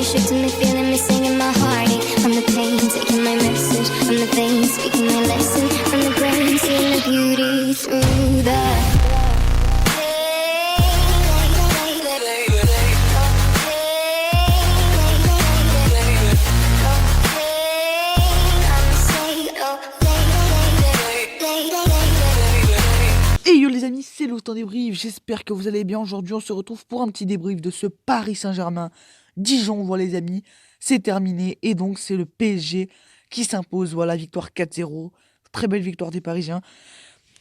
shifting me, feeling me, singing my heartache. From the pain, taking my message. From the veins, speaking my lesson. From the brain, seeing the beauty through the Et yo les amis, c'est l'Oustan Débrief, j'espère que vous allez bien. Aujourd'hui on se retrouve pour un petit débrief de ce Paris Saint-Germain Dijon, voilà les amis, c'est terminé et donc c'est le PSG qui s'impose, voilà, victoire 4-0, très belle victoire des Parisiens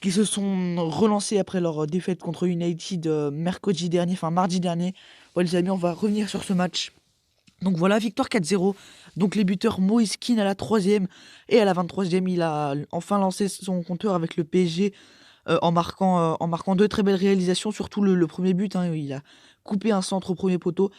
qui se sont relancés après leur défaite contre United mercredi dernier, enfin mardi dernier. Voilà les amis, on va revenir sur ce match. Donc voilà, victoire 4-0, donc les buteurs Moïse Kean à la 3e et à la 23e, il a enfin lancé son compteur avec le PSG. En marquant deux très belles réalisations, surtout le premier but, hein, il a coupé un centre au premier poteau,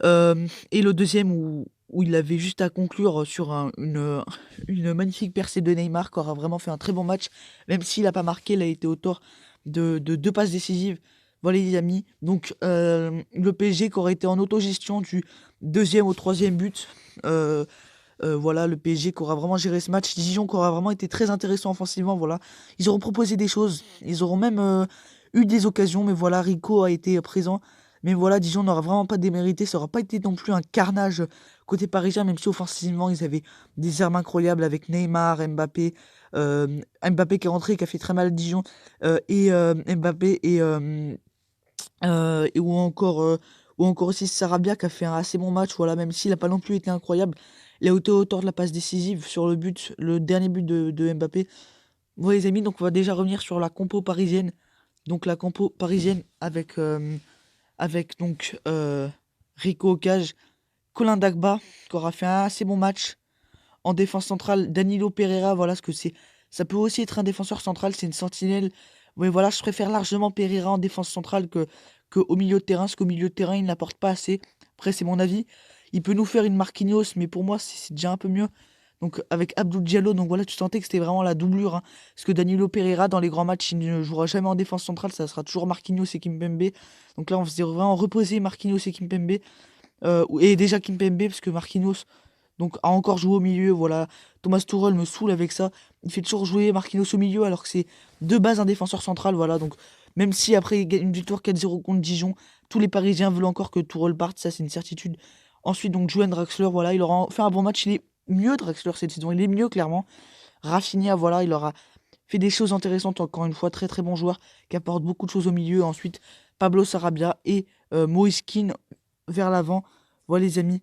et le deuxième où il avait juste à conclure sur une magnifique percée de Neymar, qui aura vraiment fait un très bon match, même s'il n'a pas marqué, il a été auteur de deux passes décisives. Voilà les amis, donc le PSG qui aurait été en autogestion du deuxième au troisième but. Voilà, le PSG qui aura vraiment géré ce match. Dijon qui aura vraiment été très intéressant offensivement. Voilà, ils auront proposé des choses. Ils auront même eu des occasions. Mais voilà, Rico a été présent. Mais voilà, Dijon n'aura vraiment pas démérité. Ça n'aura pas été non plus un carnage côté parisien, même si offensivement, ils avaient des armes incroyables avec Neymar, Mbappé. Mbappé qui est rentré, qui a fait très mal à Dijon. Et Mbappé ou encore aussi Sarabia qui a fait un assez bon match, voilà, même s'il n'a pas non plus été incroyable. Il a été auteur de la passe décisive sur le dernier but de Mbappé. Voilà les amis, donc on va déjà revenir sur la compo parisienne. Donc la compo parisienne avec donc Rico au cage, Colin Dagba qui aura fait un assez bon match. En défense centrale, Danilo Pereira, voilà ce que c'est. Ça peut aussi être un défenseur central, c'est une sentinelle. Mais voilà, je préfère largement Pereira en défense centrale que au milieu de terrain, parce qu'au milieu de terrain, il n'apporte pas assez. Après, c'est mon avis. Il peut nous faire une Marquinhos, mais pour moi, c'est déjà un peu mieux. Donc, avec Abdou Diallo, donc voilà, tu sentais que c'était vraiment la doublure, hein. Parce que Danilo Pereira, dans les grands matchs, il ne jouera jamais en défense centrale, ça sera toujours Marquinhos et Kimpembe. Donc là, on faisait vraiment reposer Marquinhos et Kimpembe. Et déjà Kimpembe, parce que Marquinhos donc a encore joué au milieu, voilà. Thomas Tuchel me saoule avec ça. Il fait toujours jouer Marquinhos au milieu alors que c'est de base un défenseur central, voilà. Donc même si après une victoire 4-0 contre Dijon, tous les Parisiens veulent encore que Tuchel parte, ça c'est une certitude. Ensuite donc Julian Draxler, voilà, il aura fait un bon match, il est mieux Draxler cette saison, il est mieux clairement. Rafinha, voilà, il aura fait des choses intéressantes, encore une fois, très très bon joueur qui apporte beaucoup de choses au milieu. Ensuite Pablo Sarabia et Moïse Kean vers l'avant, voilà les amis.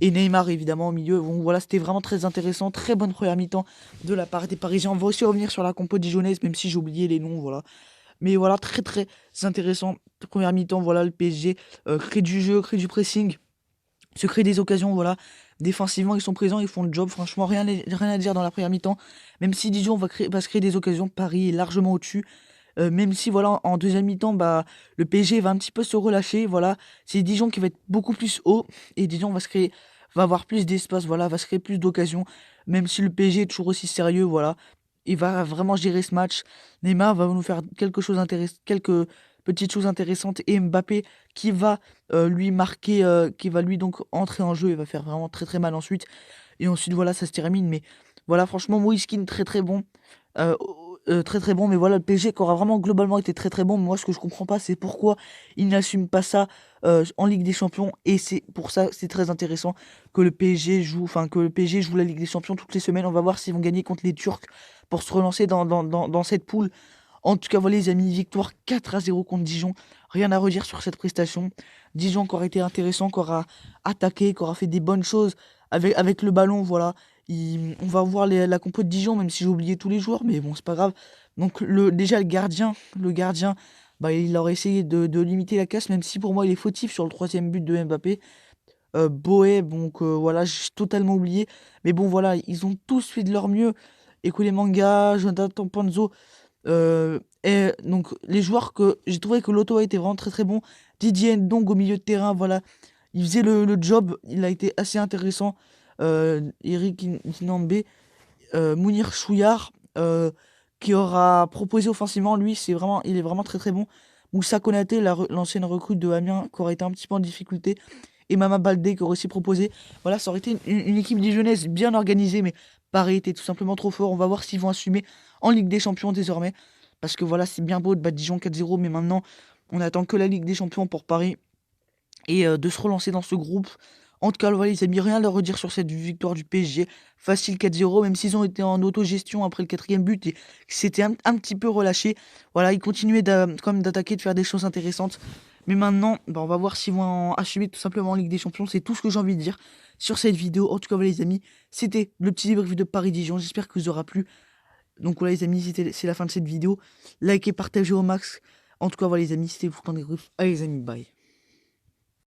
Et Neymar évidemment au milieu. Donc voilà, c'était vraiment très intéressant. Très bonne première mi-temps de la part des Parisiens. On va aussi revenir sur la compo dijonnaise, même si j'ai oublié les noms, voilà. Mais voilà, très très intéressant. Première mi-temps, voilà, le PSG crée du jeu, crée du pressing, se crée des occasions, voilà. Défensivement, ils sont présents, ils font le job. Franchement, rien à dire dans la première mi-temps. Même si Dijon va se créer des occasions, Paris est largement au-dessus. Même si voilà, en deuxième mi-temps, bah, le PSG va un petit peu se relâcher. Voilà, c'est Dijon qui va être beaucoup plus haut et Dijon va avoir plus d'espace. Voilà, va se créer plus d'occasions. Même si le PSG est toujours aussi sérieux, voilà, il va vraiment gérer ce match. Neymar va nous faire quelques petites choses intéressantes et Mbappé qui va lui marquer, qui va lui donc entrer en jeu et va faire vraiment très très mal ensuite. Et ensuite voilà, ça se termine. Mais voilà, franchement, Moïse Kean très très bon. Euh, Très très bon, mais voilà, le PSG qui aura vraiment globalement été très très bon. Moi, ce que je comprends pas, c'est pourquoi il n'assume pas ça en Ligue des Champions. Et c'est pour ça, c'est très intéressant que le PSG joue la Ligue des Champions toutes les semaines. On va voir s'ils vont gagner contre les Turcs pour se relancer dans cette poule. En tout cas, voilà les amis, victoire 4-0 contre Dijon. Rien à redire sur cette prestation. Dijon qui aura été intéressant, qui aura attaqué, qui aura fait des bonnes choses avec le ballon, voilà. On va voir la compo de Dijon, même si j'ai oublié tous les joueurs, mais bon, c'est pas grave. Donc déjà le gardien, bah, il aurait essayé de limiter la casse, même si pour moi il est fautif sur le troisième but de Mbappé. Boé, donc voilà, j'ai totalement oublié. Mais bon, voilà, ils ont tous fait de leur mieux. Ekoué Manga, Jonathan Panzo, et donc les joueurs que j'ai trouvé que l'auto a été vraiment très très bon. Didier Ndong au milieu de terrain, voilà, il faisait le job, il a été assez intéressant. Eric Nambé, Mounir Chouillard, qui aura proposé offensivement, lui, il est vraiment très très bon. Moussa Konaté, l'ancienne recrue de Amiens, qui aurait été un petit peu en difficulté. et Mama Baldé qui aurait aussi proposé. Voilà, ça aurait été une équipe dijonnaise bien organisée, mais Paris était tout simplement trop fort. On va voir s'ils vont assumer en Ligue des Champions désormais. Parce que voilà, c'est bien beau de battre Dijon 4-0, mais maintenant, on attend que la Ligue des Champions pour Paris et de se relancer dans ce groupe. En tout cas, voilà, les amis, rien à redire sur cette victoire du PSG. Facile 4-0, même s'ils ont été en autogestion après le 4e but et que c'était un petit peu relâché. Voilà, ils continuaient quand même d'attaquer, de faire des choses intéressantes. Mais maintenant, bah, on va voir s'ils vont assumer tout simplement en Ligue des Champions. C'est tout ce que j'ai envie de dire sur cette vidéo. En tout cas, voilà, les amis, c'était le petit débrief de Paris-Dijon. J'espère que vous aura plu. Donc voilà, les amis, c'est la fin de cette vidéo. Likez, partagez au max. En tout cas, voilà, les amis, c'était pour ton débrief. Allez, les amis, bye.